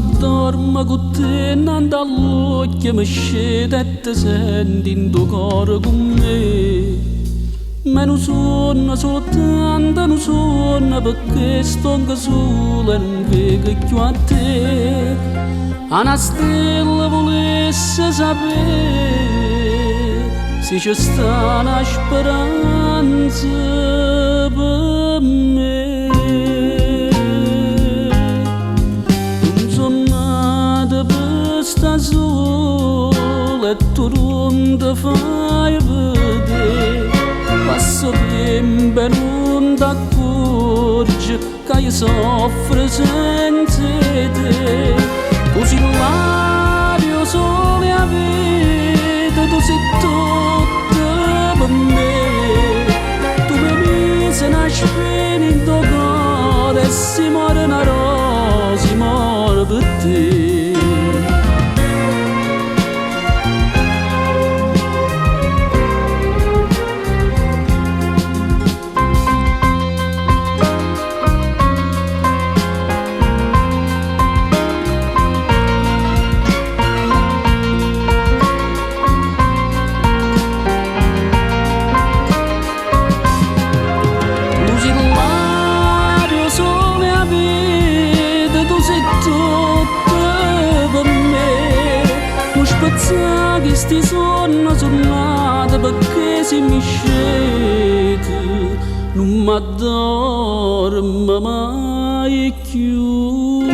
m'addormo con te innanzi all'occhio mi scende e ti senti in tuo cuore con me. Ma non sono soltanto, non sono perché sto anche sola e non vedo più a te. Una stella volesse sapere se c'è sta una speranza per me. Non sono nata per sta sola e tu non ti fai vedere. Passo tempo e non ti accorgi che io soffro senza te. Tu sei l'aria, sole a vita, tu sei tutto per me. Tu mi misi una spina in tuo cuore e si muore una rosa, si muore per te. Che sti sonno tornate perché se mi scete non m'addormo mai più.